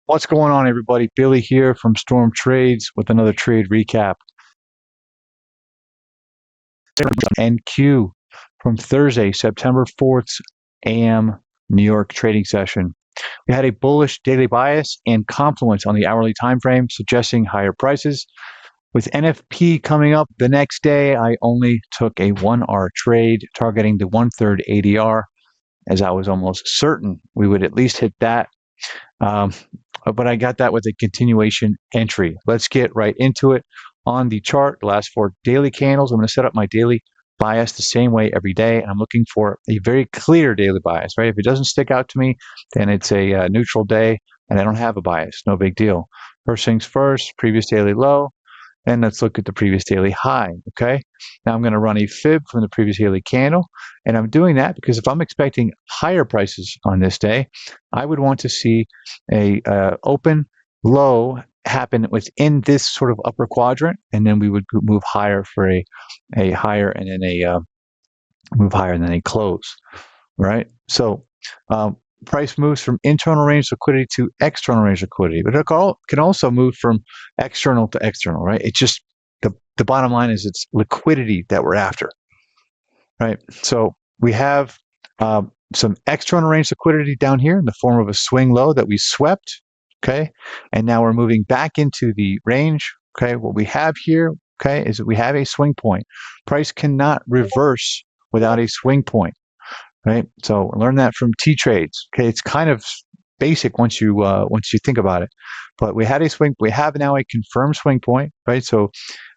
What's going on, everybody? Billy here from Storm Trades with another trade recap. NQ from Thursday, September 4th AM New York trading session. We had a bullish daily bias and confluence on the hourly time frame, suggesting higher prices. With NFP coming up the next day, I only took a 1-hour trade targeting the 1/3 ADR, as I was almost certain we would at least hit that. But I got that with a continuation entry. Let's get right into it. On the chart, the last 4 daily candles, I'm going to set up my daily bias the same way every day, and I'm looking for a very clear daily bias, right? If it doesn't stick out to me, then it's a neutral day, and I don't have a bias. No big deal. First things first, previous daily low. And let's look at the previous daily high, okay? Now I'm going to run a fib from the previous daily candle, and I'm doing that because if I'm expecting higher prices on this day, I would want to see a open low happen within this sort of upper quadrant, and then we would move higher for a higher and then a move higher and then a close, right? So price moves from internal range liquidity to external range liquidity, but it can also move from external to external, right? It's just the bottom line is it's liquidity that we're after, right? So we have some external range liquidity down here in the form of a swing low that we swept, okay? And now we're moving back into the range, okay? What we have here, okay, is that we have a swing point. Price cannot reverse without a swing point. Right, so learn that from T-Trades. Okay, it's kind of basic once you think about it. But we had a swing. We have now a confirmed swing point, right? So,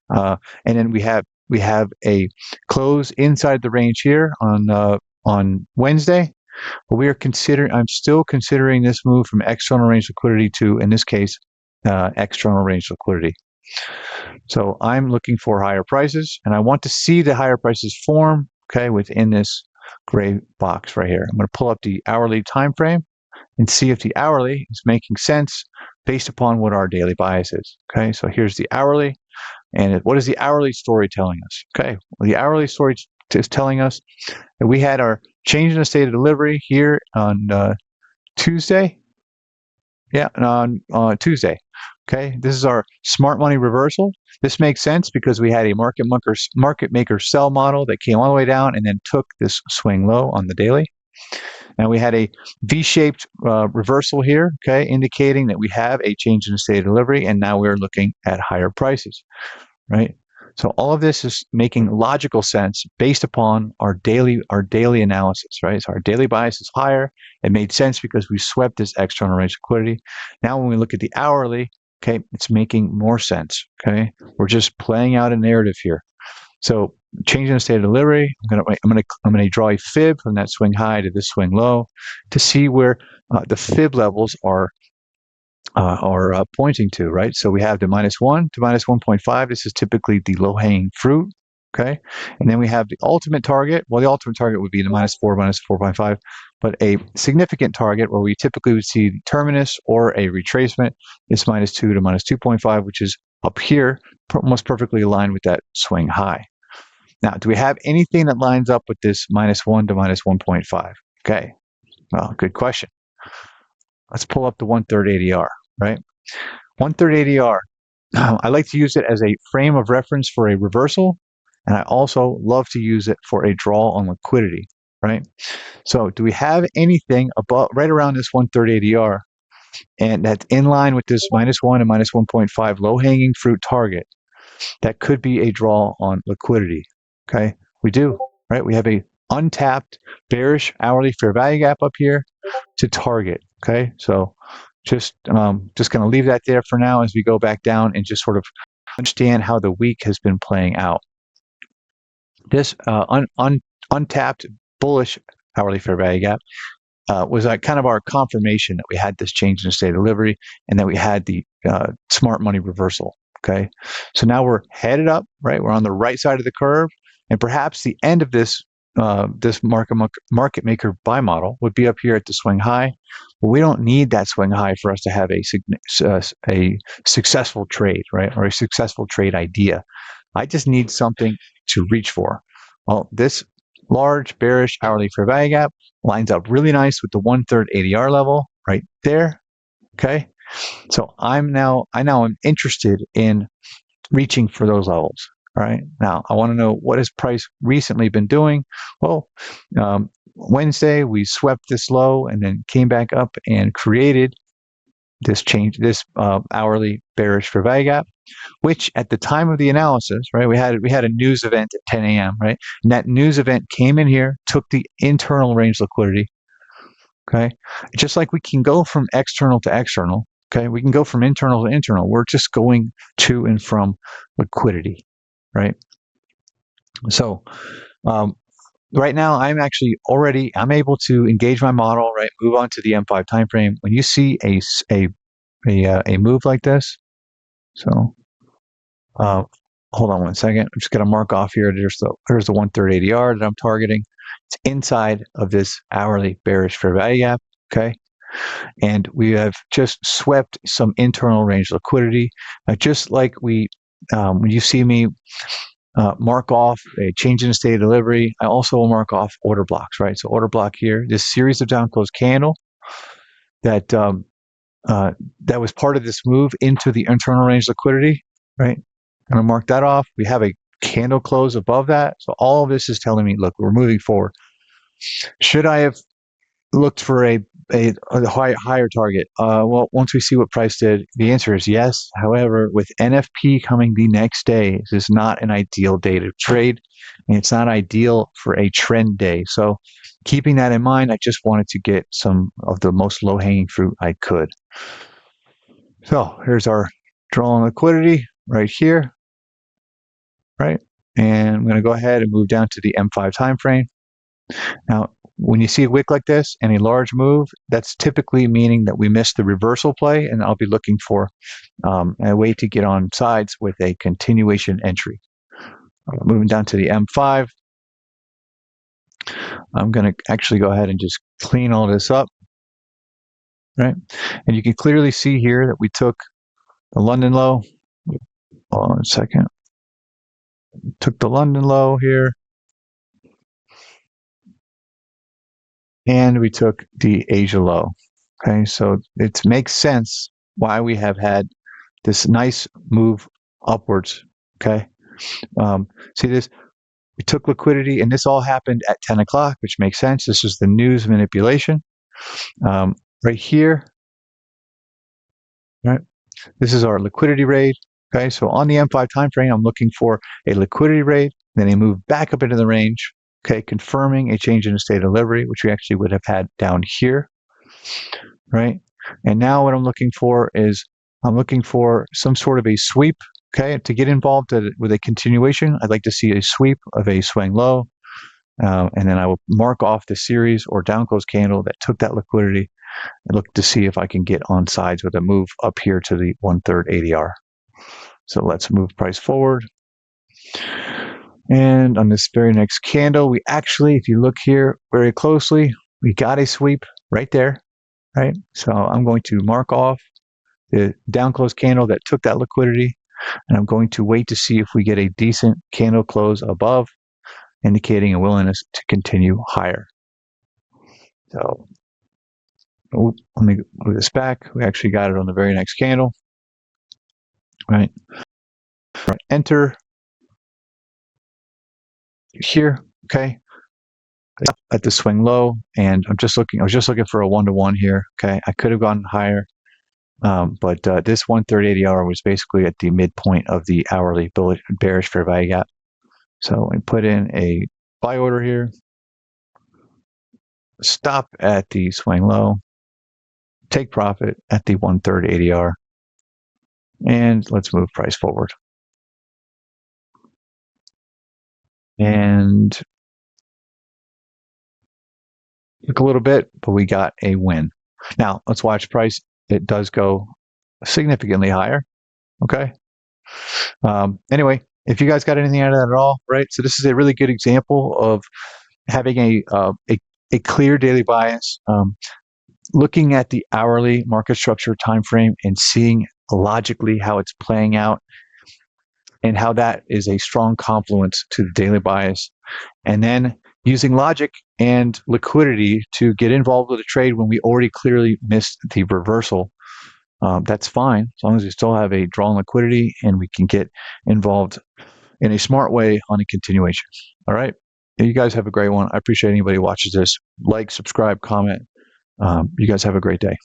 and then we have a close inside the range here on Wednesday. But we are considering. I'm still considering this move from external range liquidity to, in this case, external range liquidity. So I'm looking for higher prices, and I want to see the higher prices form. Okay, within this gray box right here. I'm going to pull up the hourly time frame and see if the hourly is making sense based upon what our daily bias is. Okay, so here's the hourly, and what is the hourly story telling us? Okay, well, the hourly story is telling us that we had our change in the state of delivery here on Tuesday. Yeah, on Tuesday. Okay, this is our smart money reversal. This makes sense because we had a market maker sell model that came all the way down and then took this swing low on the daily. And we had a V-shaped reversal here, okay, indicating that we have a change in the state of delivery, and now we're looking at higher prices, right? So all of this is making logical sense based upon our daily analysis, right? So our daily bias is higher. It made sense because we swept this external range liquidity. Now when we look at the hourly, okay, it's making more sense, okay? We're just playing out a narrative here. So changing the state of delivery, I'm gonna draw a fib from that swing high to this swing low to see where the fib levels are pointing to, right? So we have the -1 to -1.5. This is typically the low-hanging fruit, okay? And then we have the ultimate target. Well, the ultimate target would be the -4, -4.5, but a significant target where we typically would see the terminus or a retracement is -2 to -2.5, which is up here, almost perfectly aligned with that swing high. Now, do we have anything that lines up with this -1 to -1.5? Okay, well, good question. Let's pull up the 1/3 ADR, right? 1/3 ADR, I like to use it as a frame of reference for a reversal, and I also love to use it for a draw on liquidity, right? So do we have anything above, right around this 1/3 ADR, and that's in line with this -1 and -1.5 low-hanging fruit target that could be a draw on liquidity, okay? We do, right? We have a untapped bearish hourly fair value gap up here to target, okay? So just going to leave that there for now as we go back down and just sort of understand how the week has been playing out. This untapped bullish hourly fair value gap was kind of our confirmation that we had this change in state of delivery and that we had the smart money reversal, okay? So now we're headed up, right? We're on the right side of the curve, and perhaps the end of this market maker buy model would be up here at the swing high. But we don't need that swing high for us to have a successful trade, right? Or a successful trade idea. I just need something to reach for. Well, this large bearish hourly fair value gap lines up really nice with the 1/3 ADR level right there, okay? So I now am interested in reaching for those levels. Right now, I want to know what has price recently been doing. Well, Wednesday we swept this low and then came back up and created this hourly bearish fair value gap, which at the time of the analysis, right, we had a news event at 10 a.m. right, and that news event came in here, took the internal range liquidity. Okay, just like we can go from external to external. Okay, we can go from internal to internal. We're just going to and from liquidity, right? So right now, I'm able to engage my model, right? Move on to the M5 time frame. When you see a move like this, so hold on one second. I'm just going to mark off here. There's the 1/3 ADR that I'm targeting. It's inside of this hourly bearish fair value gap. Okay. And we have just swept some internal range liquidity, just like when you see me mark off a change in the state of delivery, I also will mark off order blocks, right? So order block here, this series of down close candle that that was part of this move into the internal range liquidity, right? I'm gonna mark that off. We have a candle close above that. So all of this is telling me, look, we're moving forward. Should I have looked for a higher target? Well, once we see what price did, the answer is yes. However, with NFP coming the next day, this is not an ideal day to trade, and it's not ideal for a trend day. So keeping that in mind, I just wanted to get some of the most low-hanging fruit I could. So here's our draw on liquidity right here, right? And I'm going to go ahead and move down to the M5 time frame. Now, when you see a wick like this and a large move, that's typically meaning that we missed the reversal play, and I'll be looking for a way to get on sides with a continuation entry. Moving down to the M5, I'm going to actually go ahead and just clean all this up, right? And you can clearly see here that we took the London low. Hold on a second. Took the London low here. And we took the Asia low. Okay, so it makes sense why we have had this nice move upwards. Okay, see this? We took liquidity, and this all happened at 10 o'clock, which makes sense. This is the news manipulation. Right here, right? This is our liquidity raid. Okay, so on the M5 time frame, I'm looking for a liquidity raid, then a move back up into the range. Okay, confirming a change in the state of delivery, which we actually would have had down here, right? And now what I'm looking for is I'm looking for some sort of a sweep. Okay, to get involved with a continuation, I'd like to see a sweep of a swing low, and then I will mark off the series or down close candle that took that liquidity and look to see if I can get on sides with a move up here to the 1/3 ADR. So let's move price forward. And on this very next candle, we actually, if you look here very closely, we got a sweep right there, right? So I'm going to mark off the down close candle that took that liquidity, and I'm going to wait to see if we get a decent candle close above, indicating a willingness to continue higher. So let me move this back. We actually got it on the very next candle, right? Enter here, okay, at the swing low, and I was just looking for a 1-to-1 here. Okay, I could have gone higher, but this 1/3 ADR was basically at the midpoint of the hourly bearish fair value gap. So I put in a buy order here, stop at the swing low, take profit at the 1/3 ADR, and let's move price forward. And took a little bit, but we got a win. Now let's watch price. It does go significantly higher. Okay. Anyway, if you guys got anything out of that at all, right? So this is a really good example of having a clear daily bias, looking at the hourly market structure time frame and seeing logically how it's playing out and how that is a strong confluence to the daily bias, and then using logic and liquidity to get involved with a trade when we already clearly missed the reversal That's fine as long as we still have a draw on liquidity and we can get involved in a smart way on a continuation. All right. You guys have a great one. I appreciate anybody who watches this. Like, subscribe, comment. You guys have a great day.